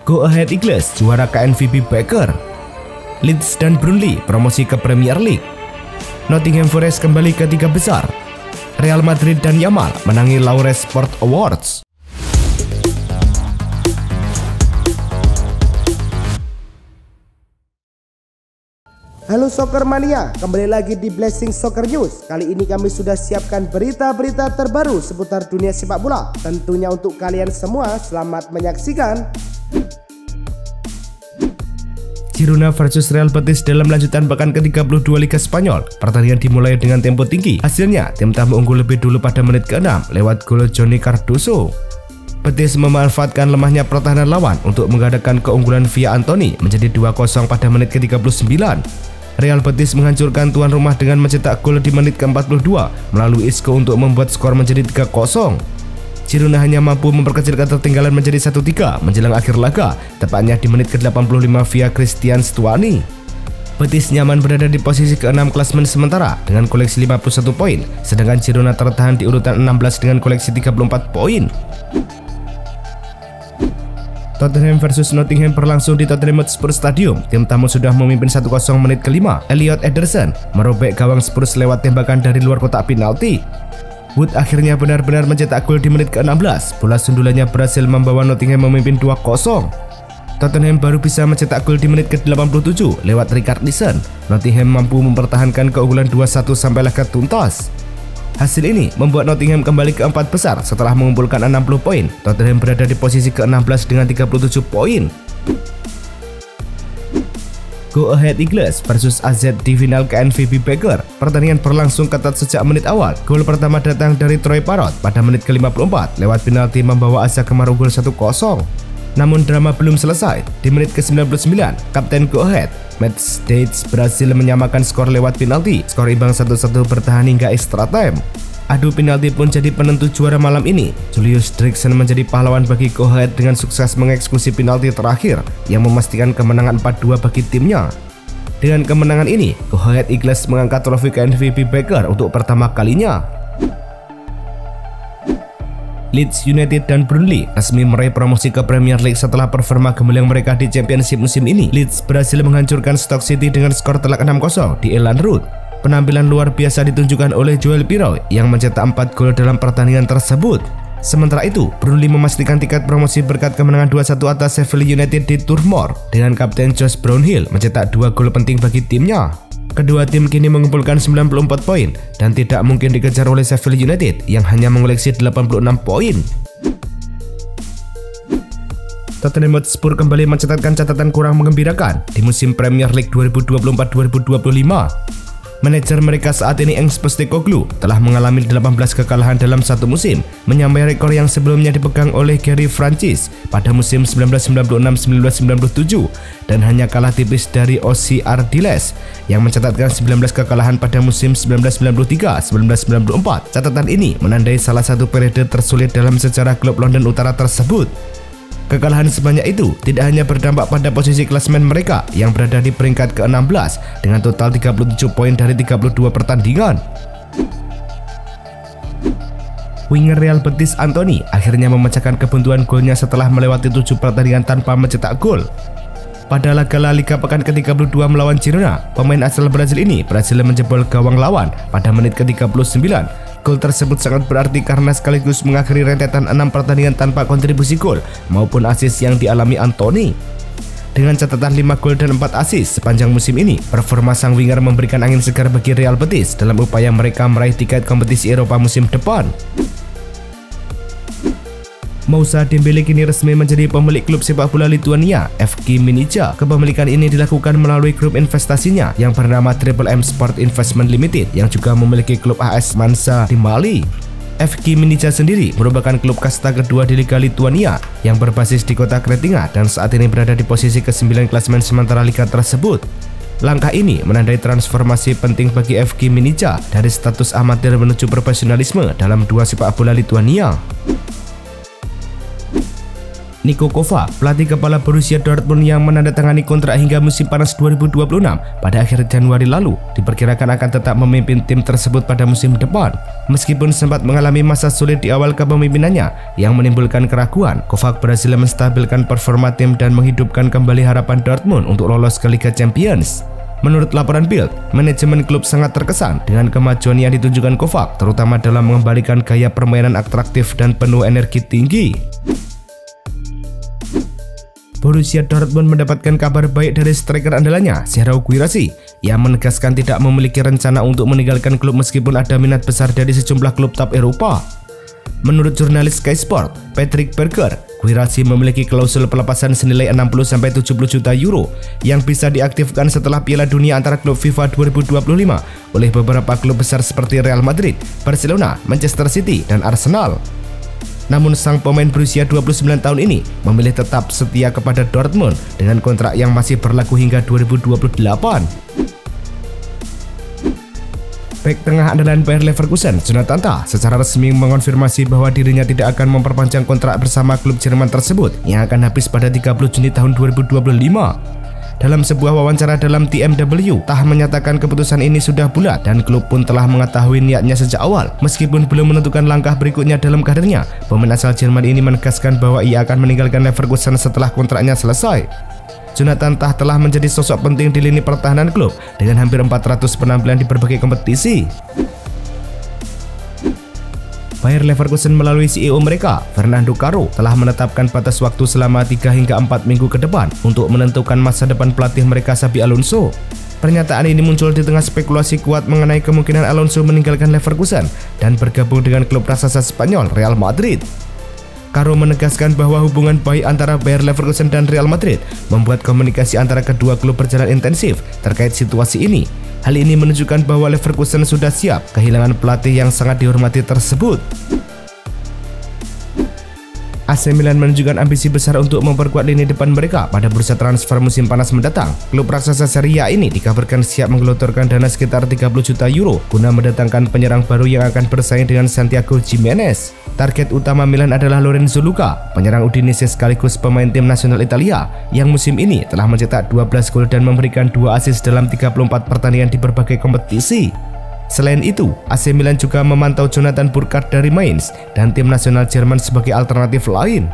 Go Ahead Eagles juara KNVB Baker. Leeds dan Burnley promosi ke Premier League. Nottingham Forest kembali ke tiga besar. Real Madrid dan Yamal menangi Laureus Sport Awards. Halo Soccer Mania, kembali lagi di Blessing Soccer News. Kali ini kami sudah siapkan berita-berita terbaru seputar dunia sepak bola. Tentunya untuk kalian semua, selamat menyaksikan. Girona versus Real Betis dalam lanjutan pekan ke-32 Liga Spanyol. Pertandingan dimulai dengan tempo tinggi. Hasilnya, tim tamu unggul lebih dulu pada menit ke-6 lewat gol Johnny Cardoso. Betis memanfaatkan lemahnya pertahanan lawan untuk mengadakan keunggulan via Anthony menjadi 2-0 pada menit ke-39. Real Betis menghancurkan tuan rumah dengan mencetak gol di menit ke-42 melalui Isco untuk membuat skor menjadi 3-0. Girona hanya mampu memperkecil ketertinggalan menjadi 1-3 menjelang akhir laga, tepatnya di menit ke-85 via Christian Stuani. Betis nyaman berada di posisi ke-6 klasemen sementara dengan koleksi 51 poin, sedangkan Girona tertahan di urutan 16 dengan koleksi 34 poin. Tottenham versus Nottingham berlangsung di Tottenham Hotspur Stadium. Tim tamu sudah memimpin 1-0 menit ke-5. Elliot Ederson merobek gawang Spurs lewat tembakan dari luar kotak penalti. Wood akhirnya benar-benar mencetak gol di menit ke-16. Bola sundulannya berhasil membawa Nottingham memimpin 2-0. Tottenham baru bisa mencetak gol di menit ke-87 lewat Richarlison. Nottingham mampu mempertahankan keunggulan 2-1 sampai laga tuntas. Hasil ini membuat Nottingham kembali ke 4 besar setelah mengumpulkan 60 poin. Tottenham berada di posisi ke-16 dengan 37 poin. Go Ahead Eagles versus AZ di final KNVB Baker. Pertandingan berlangsung ketat sejak menit awal. Gol pertama datang dari Troy Parrott pada menit ke-54 lewat penalti membawa AZ Kemar unggul 1-0. Namun drama belum selesai. Di menit ke-99, Kapten Go Ahead, Matt States berhasil menyamakan skor lewat penalti. Skor imbang 1-1 bertahan hingga extra time. Adu penalti pun jadi penentu juara malam ini. Julius Drixen menjadi pahlawan bagi Go Ahead dengan sukses mengeksekusi penalti terakhir yang memastikan kemenangan 4-2 bagi timnya. Dengan kemenangan ini, Go Ahead Eagles mengangkat trofi KNVB Baker untuk pertama kalinya. Leeds United dan Burnley resmi meraih promosi ke Premier League setelah performa gemilang mereka di Championship musim ini. Leeds berhasil menghancurkan Stoke City dengan skor telak 6-0 di Elland Road. Penampilan luar biasa ditunjukkan oleh Joel Piroe yang mencetak 4 gol dalam pertandingan tersebut. Sementara itu, Burnley memastikan tiket promosi berkat kemenangan 2-1 atas Sheffield United di Turmoor dengan Kapten Josh Brownhill mencetak 2 gol penting bagi timnya. Kedua tim kini mengumpulkan 94 poin dan tidak mungkin dikejar oleh Sheffield United yang hanya mengoleksi 86 poin. Tottenham Hotspur kembali mencatatkan catatan kurang menggembirakan di musim Premier League 2024-2025. Manajer mereka saat ini Ange Postecoglou telah mengalami 18 kekalahan dalam satu musim, menyamai rekor yang sebelumnya dipegang oleh Gary Francis pada musim 1996-1997 dan hanya kalah tipis dari OC Ardiles yang mencatatkan 19 kekalahan pada musim 1993-1994. Catatan ini menandai salah satu periode tersulit dalam sejarah klub London Utara tersebut. Kekalahan sebanyak itu tidak hanya berdampak pada posisi klasemen mereka yang berada di peringkat ke-16 dengan total 37 poin dari 32 pertandingan. Winger Real Betis Anthony akhirnya memecahkan kebuntuan golnya setelah melewati 7 pertandingan tanpa mencetak gol. Pada laga La Liga pekan ke-32 melawan Girona, pemain asal Brazil ini berhasil menjebol gawang lawan pada menit ke-39. Gol tersebut sangat berarti karena sekaligus mengakhiri rentetan 6 pertandingan tanpa kontribusi gol maupun assist yang dialami Anthony. Dengan catatan 5 gol dan 4 assist sepanjang musim ini, performa sang winger memberikan angin segar bagi Real Betis dalam upaya mereka meraih tiket kompetisi Eropa musim depan. Moussa Dembele kini resmi menjadi pemilik klub sepak bola Lituania, FK Minica. Kepemilikan ini dilakukan melalui grup investasinya yang bernama Triple M Sport Investment Limited yang juga memiliki klub AS Mansa di Mali. FK Minica sendiri merupakan klub kasta kedua di Liga Lituania yang berbasis di kota Kretinga dan saat ini berada di posisi ke-9 klasemen sementara liga tersebut. Langkah ini menandai transformasi penting bagi FK Minica dari status amatir menuju profesionalisme dalam dua sepak bola Lituania. Niko Kovac, pelatih kepala Borussia Dortmund yang menandatangani kontrak hingga musim panas 2026 pada akhir Januari lalu, diperkirakan akan tetap memimpin tim tersebut pada musim depan. Meskipun sempat mengalami masa sulit di awal kepemimpinannya yang menimbulkan keraguan, Kovac berhasil menstabilkan performa tim dan menghidupkan kembali harapan Dortmund untuk lolos ke Liga Champions. Menurut laporan Bild, manajemen klub sangat terkesan dengan kemajuan yang ditunjukkan Kovac, terutama dalam mengembalikan gaya permainan atraktif dan penuh energi tinggi. Borussia Dortmund mendapatkan kabar baik dari striker andalannya, Serhou Guirassy, yang menegaskan tidak memiliki rencana untuk meninggalkan klub meskipun ada minat besar dari sejumlah klub top Eropa. Menurut jurnalis Sky Sport, Patrick Berger, Guirassy memiliki klausul pelepasan senilai 60–70 juta euro yang bisa diaktifkan setelah Piala Dunia antara klub FIFA 2025 oleh beberapa klub besar seperti Real Madrid, Barcelona, Manchester City, dan Arsenal. Namun sang pemain berusia 29 tahun ini memilih tetap setia kepada Dortmund dengan kontrak yang masih berlaku hingga 2028. Bek tengah andalan Bayer Leverkusen, Jonathan Tah, secara resmi mengonfirmasi bahwa dirinya tidak akan memperpanjang kontrak bersama klub Jerman tersebut yang akan habis pada 30 Juni tahun 2025. Dalam sebuah wawancara dalam TMW, Tah menyatakan keputusan ini sudah bulat dan klub pun telah mengetahui niatnya sejak awal. Meskipun belum menentukan langkah berikutnya dalam karirnya, pemain asal Jerman ini menegaskan bahwa ia akan meninggalkan Leverkusen setelah kontraknya selesai. Jonathan Tah telah menjadi sosok penting di lini pertahanan klub dengan hampir 400 penampilan di berbagai kompetisi. Bayer Leverkusen melalui CEO mereka, Fernando Caro, telah menetapkan batas waktu selama 3 hingga 4 minggu ke depan untuk menentukan masa depan pelatih mereka Xabi Alonso. Pernyataan ini muncul di tengah spekulasi kuat mengenai kemungkinan Alonso meninggalkan Leverkusen dan bergabung dengan klub raksasa Spanyol Real Madrid. Caro menegaskan bahwa hubungan baik antara Bayer Leverkusen dan Real Madrid membuat komunikasi antara kedua klub berjalan intensif terkait situasi ini. Hal ini menunjukkan bahwa Leverkusen sudah siap kehilangan pelatih yang sangat dihormati tersebut. AC Milan menunjukkan ambisi besar untuk memperkuat lini depan mereka pada bursa transfer musim panas mendatang. Klub raksasa Serie A ini dikabarkan siap menggelontorkan dana sekitar 30 juta euro guna mendatangkan penyerang baru yang akan bersaing dengan Santiago Gimenez. Target utama Milan adalah Lorenzo Luca, penyerang Udinese sekaligus pemain tim nasional Italia yang musim ini telah mencetak 12 gol dan memberikan 2 assist dalam 34 pertandingan di berbagai kompetisi. Selain itu, AC Milan juga memantau Jonathan Burkhardt dari Mainz dan tim nasional Jerman sebagai alternatif lain.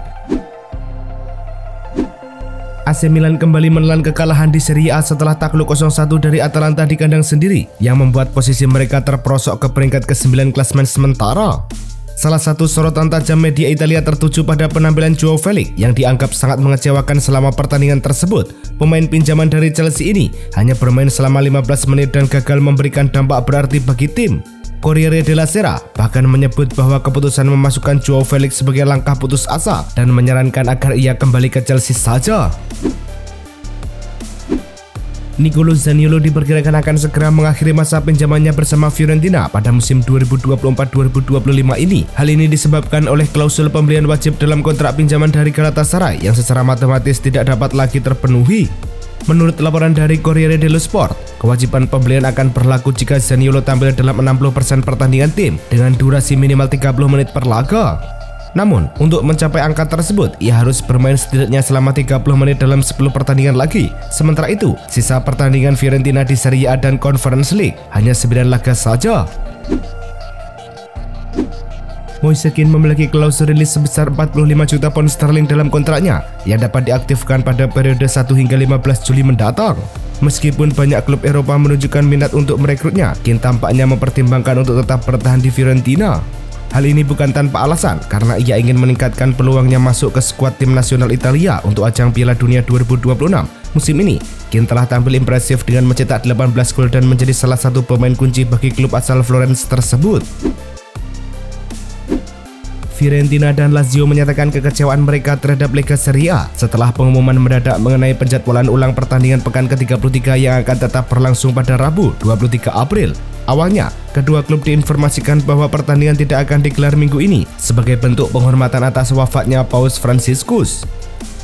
AC Milan kembali menelan kekalahan di Serie A setelah takluk 0-1 dari Atalanta di kandang sendiri yang membuat posisi mereka terperosok ke peringkat ke-9 klasemen sementara. Salah satu sorotan tajam media Italia tertuju pada penampilan Joao Felix yang dianggap sangat mengecewakan selama pertandingan tersebut. Pemain pinjaman dari Chelsea ini hanya bermain selama 15 menit dan gagal memberikan dampak berarti bagi tim. Corriere della Sera bahkan menyebut bahwa keputusan memasukkan Joao Felix sebagai langkah putus asa dan menyarankan agar ia kembali ke Chelsea saja. Nicolo Zaniolo diperkirakan akan segera mengakhiri masa pinjamannya bersama Fiorentina pada musim 2024-2025 ini. Hal ini disebabkan oleh klausul pembelian wajib dalam kontrak pinjaman dari Galatasaray yang secara matematis tidak dapat lagi terpenuhi. Menurut laporan dari Corriere dello Sport, kewajiban pembelian akan berlaku jika Zaniolo tampil dalam 60% pertandingan tim dengan durasi minimal 30 menit per laga. Namun, untuk mencapai angka tersebut, ia harus bermain setidaknya selama 30 menit dalam 10 pertandingan lagi. Sementara itu, sisa pertandingan Fiorentina di Serie A dan Conference League hanya 9 laga saja. Moise Kean memiliki klausul rilis sebesar 45 juta pound sterling dalam kontraknya yang dapat diaktifkan pada periode 1 hingga 15 Juli mendatang. Meskipun banyak klub Eropa menunjukkan minat untuk merekrutnya, Kean tampaknya mempertimbangkan untuk tetap bertahan di Fiorentina. Hal ini bukan tanpa alasan, karena ia ingin meningkatkan peluangnya masuk ke skuad tim nasional Italia untuk ajang Piala Dunia 2026. Musim ini, Kean telah tampil impresif dengan mencetak 18 gol dan menjadi salah satu pemain kunci bagi klub asal Florence tersebut. Fiorentina dan Lazio menyatakan kekecewaan mereka terhadap Liga Serie A setelah pengumuman mendadak mengenai penjadwalan ulang pertandingan pekan ke-33 yang akan tetap berlangsung pada Rabu 23 April. Awalnya, kedua klub diinformasikan bahwa pertandingan tidak akan digelar minggu ini sebagai bentuk penghormatan atas wafatnya Paus Franciscus.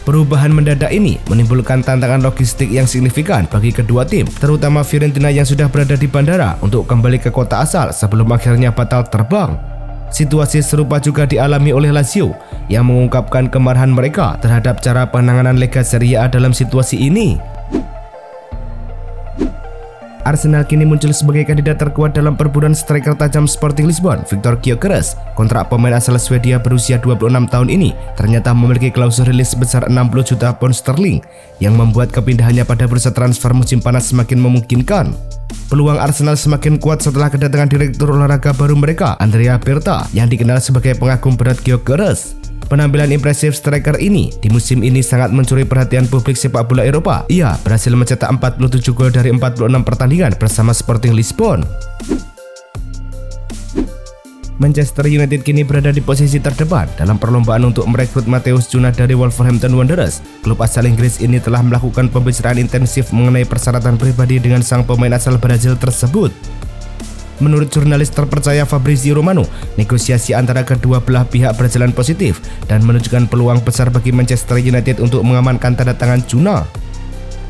Perubahan mendadak ini menimbulkan tantangan logistik yang signifikan bagi kedua tim, terutama Fiorentina yang sudah berada di bandara untuk kembali ke kota asal sebelum akhirnya batal terbang. Situasi serupa juga dialami oleh Lazio yang mengungkapkan kemarahan mereka terhadap cara penanganan Lega Serie A dalam situasi ini. Arsenal kini muncul sebagai kandidat terkuat dalam perburuan striker tajam Sporting Lisbon, Viktor Gyökeres. Kontrak pemain asal Swedia berusia 26 tahun ini ternyata memiliki klausul rilis sebesar 60 juta pound sterling yang membuat kepindahannya pada bursa transfer musim panas semakin memungkinkan. Peluang Arsenal semakin kuat setelah kedatangan direktur olahraga baru mereka, Andrea Berta, yang dikenal sebagai pengagum berat Gyökeres. Penampilan impresif striker ini di musim ini sangat mencuri perhatian publik sepak bola Eropa. Ia berhasil mencetak 47 gol dari 46 pertandingan bersama Sporting Lisbon. Manchester United kini berada di posisi terdepan dalam perlombaan untuk merekrut Matheus Cunha dari Wolverhampton Wanderers. Klub asal Inggris ini telah melakukan pembicaraan intensif mengenai persyaratan pribadi dengan sang pemain asal Brazil tersebut. Menurut jurnalis terpercaya Fabrizio Romano, negosiasi antara kedua belah pihak berjalan positif dan menunjukkan peluang besar bagi Manchester United untuk mengamankan tanda tangan Cunha.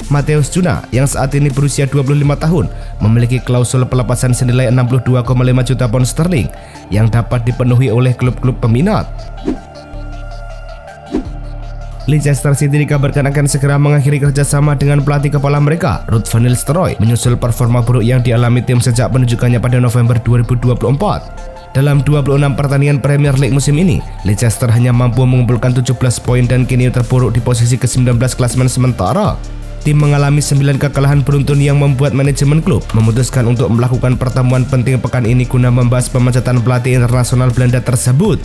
Matheus Cunha yang saat ini berusia 25 tahun memiliki klausul pelepasan senilai 62,5 juta pound sterling yang dapat dipenuhi oleh klub-klub peminat. Leicester City dikabarkan akan segera mengakhiri kerjasama dengan pelatih kepala mereka, Ruud van Nistelrooy, menyusul performa buruk yang dialami tim sejak penunjukannya pada November 2024. Dalam 26 pertandingan Premier League musim ini, Leicester hanya mampu mengumpulkan 17 poin dan kini terpuruk di posisi ke-19 klasemen sementara. Tim mengalami 9 kekalahan beruntun yang membuat manajemen klub memutuskan untuk melakukan pertemuan penting pekan ini guna membahas pemecatan pelatih internasional Belanda tersebut.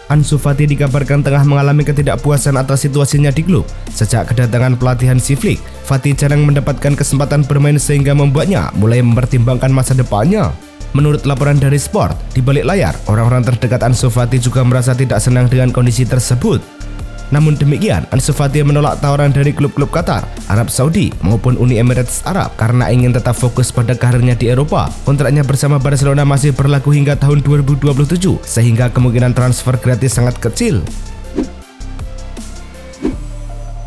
Ansu Fati dikabarkan tengah mengalami ketidakpuasan atas situasinya di klub. Sejak kedatangan pelatih Hansi Flick, Fati jarang mendapatkan kesempatan bermain sehingga membuatnya mulai mempertimbangkan masa depannya. Menurut laporan dari Sport, di balik layar, orang-orang terdekat Ansu Fati juga merasa tidak senang dengan kondisi tersebut. Namun demikian, Ansu Fati menolak tawaran dari klub-klub Qatar, Arab Saudi maupun Uni Emirat Arab karena ingin tetap fokus pada karirnya di Eropa. Kontraknya bersama Barcelona masih berlaku hingga tahun 2027, sehingga kemungkinan transfer gratis sangat kecil.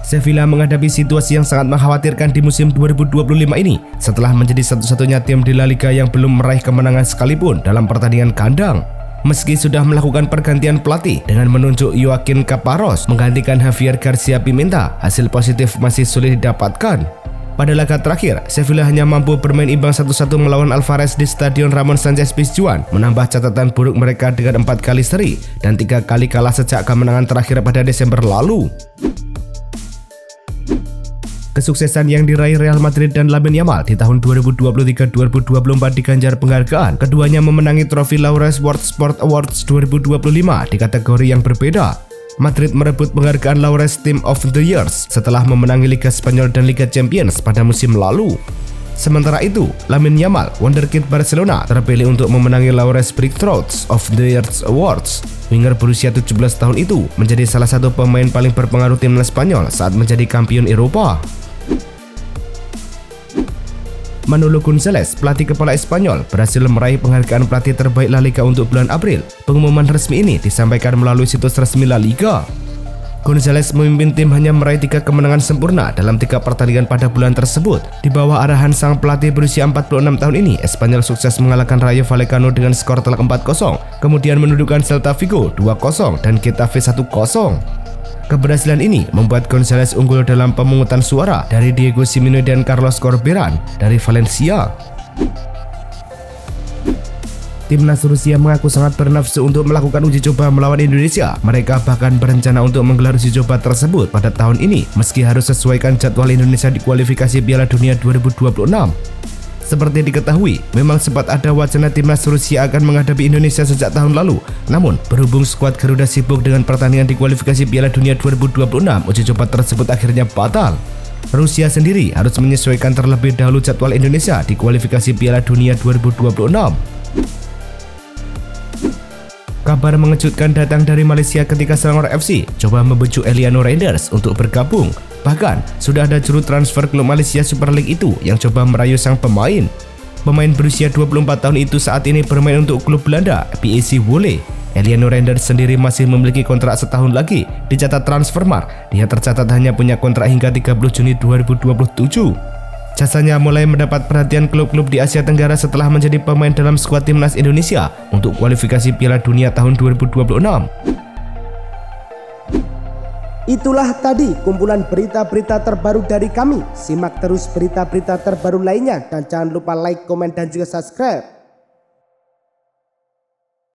Sevilla menghadapi situasi yang sangat mengkhawatirkan di musim 2025 ini setelah menjadi satu-satunya tim di La Liga yang belum meraih kemenangan sekalipun dalam pertandingan kandang. Meski sudah melakukan pergantian pelatih dengan menunjuk Joaquin Caparros menggantikan Javier Garcia Pimenta, hasil positif masih sulit didapatkan. Pada laga terakhir, Sevilla hanya mampu bermain imbang 1-1 melawan Alvarez di Stadion Ramon Sanchez Pizjuan, menambah catatan buruk mereka dengan 4 kali seri dan 3 kali kalah sejak kemenangan terakhir pada Desember lalu. Kesuksesan yang diraih Real Madrid dan Lamine Yamal di tahun 2023-2024 diganjar penghargaan. Keduanya memenangi trofi Laureus World Sport Awards 2025 di kategori yang berbeda. Madrid merebut penghargaan Laureus Team of the Year setelah memenangi Liga Spanyol dan Liga Champions pada musim lalu. Sementara itu, Lamine Yamal, wonderkid Barcelona, terpilih untuk memenangi Laureus Breakthroughs of the Year Awards. Winger berusia 17 tahun itu menjadi salah satu pemain paling berpengaruh timnas Spanyol saat menjadi kampiun Eropa. Manolo Gonzalez, pelatih kepala Espanyol, berhasil meraih penghargaan pelatih terbaik La Liga untuk bulan April. Pengumuman resmi ini disampaikan melalui situs resmi La Liga. Gonzalez memimpin tim hanya meraih 3 kemenangan sempurna dalam 3 pertandingan pada bulan tersebut. Di bawah arahan sang pelatih berusia 46 tahun ini, Espanyol sukses mengalahkan Rayo Vallecano dengan skor telak 4-0, kemudian menundukkan Celta Vigo 2-0 dan Getafe 1-0. Keberhasilan ini membuat Gonzalez unggul dalam pemungutan suara dari Diego Simeone dan Carlos Corberán dari Valencia. Timnas Rusia mengaku sangat bernafsu untuk melakukan uji coba melawan Indonesia. Mereka bahkan berencana untuk menggelar uji coba tersebut pada tahun ini, meski harus sesuaikan jadwal Indonesia di kualifikasi Piala Dunia 2026. Seperti diketahui, memang sempat ada wacana timnas Rusia akan menghadapi Indonesia sejak tahun lalu. Namun, berhubung skuad Garuda sibuk dengan pertandingan di kualifikasi Piala Dunia 2026, uji coba tersebut akhirnya batal. Rusia sendiri harus menyesuaikan terlebih dahulu jadwal Indonesia di kualifikasi Piala Dunia 2026. Kabar mengejutkan datang dari Malaysia ketika Selangor FC coba membujuk Eliano Reinders untuk bergabung. Bahkan, sudah ada juru transfer klub Malaysia Super League itu yang coba merayu sang pemain. Pemain berusia 24 tahun itu saat ini bermain untuk klub Belanda, PAC Wolle. Eliano Reinders sendiri masih memiliki kontrak setahun lagi. Dicatat Transfermarkt, dia tercatat hanya punya kontrak hingga 30 Juni 2027. Jasanya mulai mendapat perhatian klub-klub di Asia Tenggara setelah menjadi pemain dalam skuad timnas Indonesia untuk kualifikasi Piala Dunia tahun 2026. Itulah tadi kumpulan berita-berita terbaru dari kami. Simak terus berita-berita terbaru lainnya dan jangan lupa like, komen, dan juga subscribe.